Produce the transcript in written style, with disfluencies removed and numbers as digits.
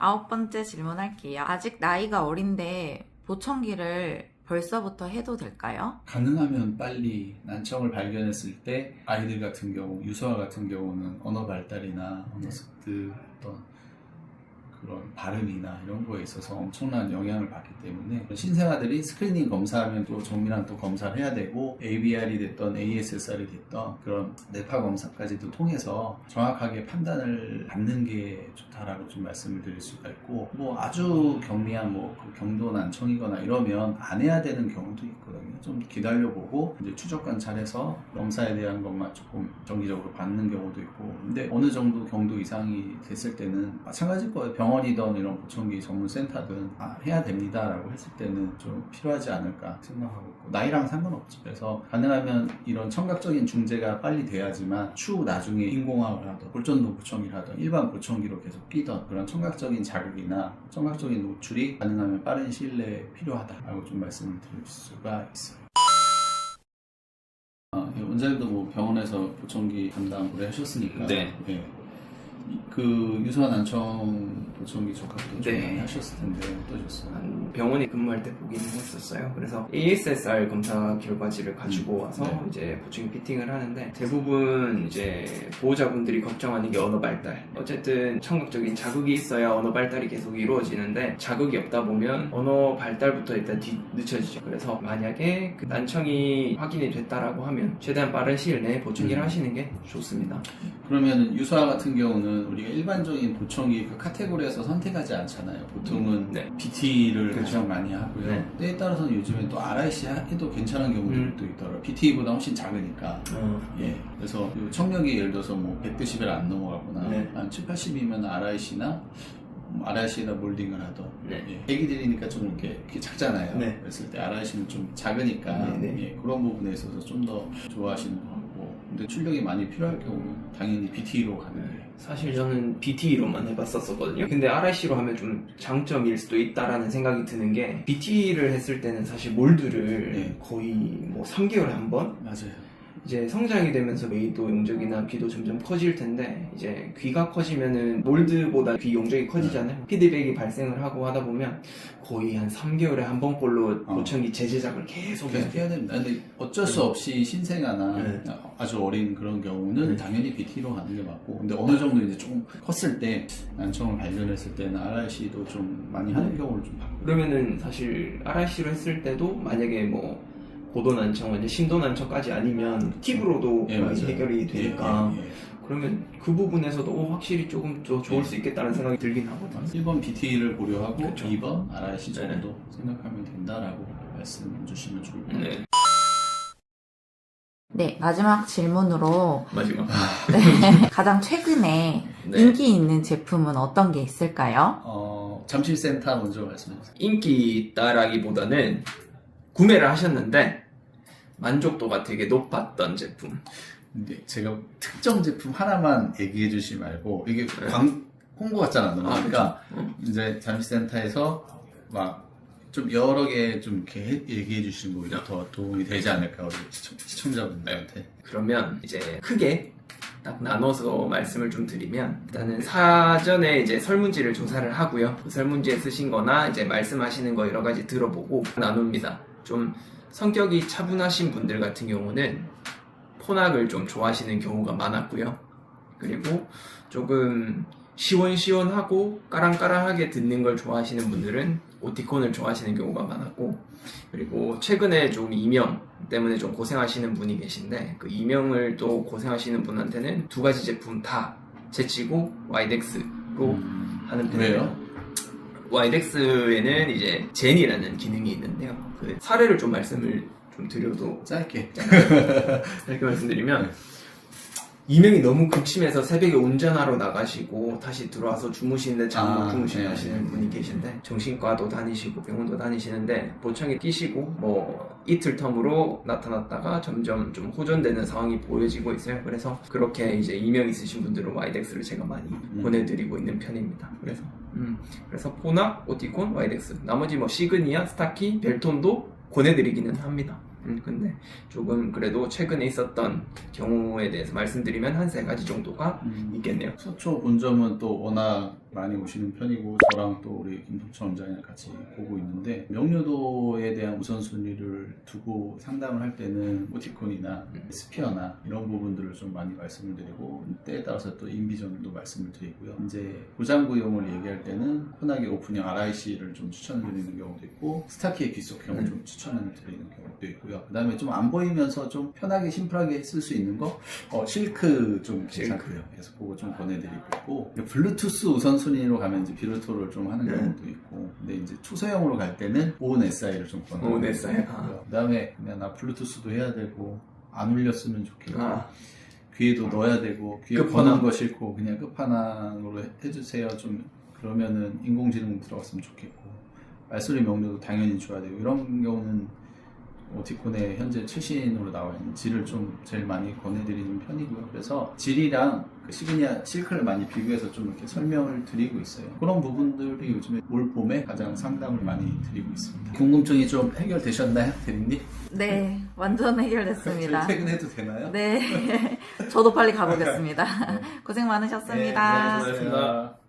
9번째 질문할게요. 아직 나이가 어린데 보청기를 벌써부터 해도 될까요? 가능하면 빨리 난청을 발견했을 때 아이들 같은 경우, 유소아 같은 경우는 언어 발달이나 언어 습득, 어떤 그런 발음이나 이런 거에 있어서 엄청난 영향을 받기 때문에 신생아들이 스크리닝 검사하면 또 정밀한 또 검사를 해야 되고 ABR이 됐던 ASSR이 됐던 그런 뇌파 검사까지도 통해서 정확하게 판단을 받는 게 좋다라고 좀 말씀을 드릴 수가 있고, 뭐 아주 경미한 그 경도 난청이거나 이러면 안 해야 되는 경우도 있거든요. 좀 기다려보고 이제 추적 관찰해서 검사에 대한 것만 조금 정기적으로 받는 경우도 있고, 근데 어느 정도 경도 이상이 됐을 때는 마찬가지일 거예요. 병원이든 이런 보청기 전문 센터든 해야 됩니다 라고 했을 때는 좀 필요하지 않을까 생각하고 있고, 나이랑 상관없죠. 그래서 가능하면 이런 청각적인 중재가 빨리 돼야지만 추후 나중에 인공화를 하던 골전도 보청기를 하던 일반 보청기로 계속 끼던 그런 청각적인 자극이나 청각적인 노출이 가능하면 빠른 시일 내에 필요하다라고 좀 말씀을 드릴 수가 있어요. 원장님도 뭐 병원에서 보청기 담당 오래 하셨으니까 네. 그 유소아 난청 보청기 적합도 좀 네. 많이 하셨을 텐데 어떠셨어요? 병원에 근무할 때 보긴 했었어요. 그래서 ASSR 검사 결과지를 가지고 와서 네. 이제 보청기 피팅을 하는데, 대부분 이제 보호자분들이 걱정하는 게 언어 발달. 어쨌든 청각적인 자극이 있어야 언어 발달이 계속 이루어지는데, 자극이 없다 보면 언어 발달부터 일단 늦춰지죠. 그래서 만약에 그 난청이 확인이 됐다라고 하면 최대한 빠른 시일 내에 보청기를 하시는 게 좋습니다. 그러면 유소아 같은 경우는 우리가 일반적인 보청기 그 카테고리에서 선택하지 않잖아요. 보통은 네. BT를 그렇죠. 가장 많이 하고요. 네. 때에 따라서는 요즘에 또 RIC 해도 괜찮은 경우들도 있더라고요. BT보다 훨씬 작으니까. 예. 그래서 그 청력이 예를 들어서 뭐 100dB 안 넘어가거나 네. 한 7, 80이면 RIC나 RIC에다 몰딩을 하던, 네. 예. 애기들이니까 좀 이렇게 작잖아요. 네. 그랬을 때 RIC는 좀 작으니까 네, 네. 예, 그런 부분에 있어서 좀 더 좋아하시는 것 같고, 근데 출력이 많이 필요할 경우는 당연히 BT로 가는 게. 사실 저는 BT로만 해봤었거든요. 근데 RIC로 하면 좀 장점일 수도 있다라는 생각이 드는 게, BT를 했을 때는 사실 몰드를 네. 거의 뭐 3개월에 한 번? 맞아요. 이제 성장이 되면서 웨이도 용적이나 귀도 점점 커질 텐데, 이제 귀가 커지면은 몰드보다 귀 용적이 커지잖아요. 피드백이 발생을 하고 하다 보면 거의 한 3개월에 한 번꼴로 보청기 재제작을 계속 해야 계속 해야 됩니다. 근데 어쩔 수 없이 신생아나 아주 어린 그런 경우는 당연히 BT로 가는 게 맞고, 근데 어느 정도 이제 좀 컸을 때 난청을 발견했을 때는 RIC도 좀 많이 하는 경우를 좀 봤고. 그러면은 사실 RIC로 했을 때도 만약에 뭐 고도 난청, 이제 심도 난청까지 아니면 팁으로도 예, 거의 맞아요. 해결이 되니까 예. 그러면 그 부분에서도 확실히 조금 더 좋을 수 있겠다는 생각이 들긴 하거든요. 1번 BT를 고려하고 그렇죠. 2번 RIC 네. 정도 생각하면 된다라고 말씀 주시면 좋을 것 같아요. 네. 네, 마지막 질문으로 마지막. 가장 최근에 네. 인기 있는 제품은 어떤 게 있을까요? 잠실센터 먼저 말씀해 주세요. 인기 있다라기보다는 구매를 하셨는데 만족도가 되게 높았던 제품. 근데 제가 특정 제품 하나만 얘기해 주시 말고, 이게 홍보 같잖아. 그러니까 이제 잠실센터에서 막 좀 여러 개 좀 이렇게 얘기해 주시는 거 오히려 더 도움이 되지 않을까, 우리 시청자분들한테. 그러면 이제 크게 딱 나눠서 말씀을 좀 드리면, 일단은 사전에 이제 설문지를 조사를 하고요. 그 설문지에 쓰신 거나 이제 말씀하시는 거 여러 가지 들어보고 나눕니다. 좀 성격이 차분하신 분들 같은 경우는 폰악을 좀 좋아하시는 경우가 많았고요. 그리고 조금 시원시원하고 까랑까랑하게 듣는 걸 좋아하시는 분들은 오티콘을 좋아하시는 경우가 많았고, 그리고 최근에 좀 이명 때문에 좀 고생하시는 분이 계신데, 그 이명을 또 고생하시는 분한테는 두 가지 제품 다 제치고 와이덱스로 하는 편이에요. 왜요? 와이덱스에는 이제 젠이라는 기능이 있는데요. 그 사례를 좀 말씀을 좀 드려도, 짧게. 이렇게 말씀드리면, 이명이 너무 극심해서 새벽에 운전하러 나가시고 다시 들어와서 주무시는데 잠 못 주무시는 하시는 분이 계신데, 정신과도 다니시고 병원도 다니시는데 보청기 끼시고 뭐 이틀 텀으로 나타났다가 점점 좀 호전되는 상황이 보여지고 있어요. 그래서 그렇게 이제 이명 있으신 분들은 와이덱스를 제가 많이 보내드리고 있는 편입니다. 그래서 포낙, 오티콘, 와이덱스, 나머지 뭐 시그니아, 스타키, 벨톤도 보내드리기는 합니다. 근데 조금 그래도 최근에 있었던 경우에 대해서 말씀드리면 한 3가지 정도가 있겠네요. 서초 본점은 또 워낙 많이 오시는 편이고 저랑 또 우리 김동철 원장이랑 같이 보고 있는데 명료도에 대한 우선순위를 두고 상담을 할 때는 모티콘이나 스피어나 이런 부분들을 좀 많이 말씀을 드리고 때에 따라서 또 인비전도 말씀을 드리고요. 이제 고장구용을 얘기할 때는 흔하게 오픈형 RIC를 좀 추천드리는 경우도 있고 스타키의 귀속형을 좀 추천을 드리는 경우도 있고요. 그 다음에 좀 안 보이면서 좀 편하게 심플하게 쓸 수 있는 거 실크 좀 괜찮고요. 그래서 그거 좀 권해드리고 있고 블루투스 우선순위로 가면 이제 비루토를 좀 하는 경우도 있고 근데 이제 초소형으로 갈 때는 오온 SI를 좀 권해드리고 오온 SI. 있고요. 그 다음에 그냥 나 블루투스도 해야 되고 안 울렸으면 좋겠고 아. 귀에도 넣어야 되고 귀에 끝판왕. 거는 거 싫고 그냥 끝판왕으로 해주세요. 좀 그러면은 인공지능 들어갔으면 좋겠고 말소리 명료도 당연히 줘야 되고 이런 경우는 오티콘에 현재 최신으로 나와 있는 질을 좀 제일 많이 권해드리는 편이고요. 그래서 질이랑 그 시그니아 실크를 많이 비교해서 좀 이렇게 설명을 드리고 있어요. 그런 부분들이 요즘에 올 봄에 가장 상담을 많이 드리고 있습니다. 궁금증이 좀 해결되셨나요, 대리님? 네, 완전 해결됐습니다. 저희 퇴근해도 되나요? 네, 저도 빨리 가보겠습니다. 고생 많으셨습니다. 네, 고생하셨습니다.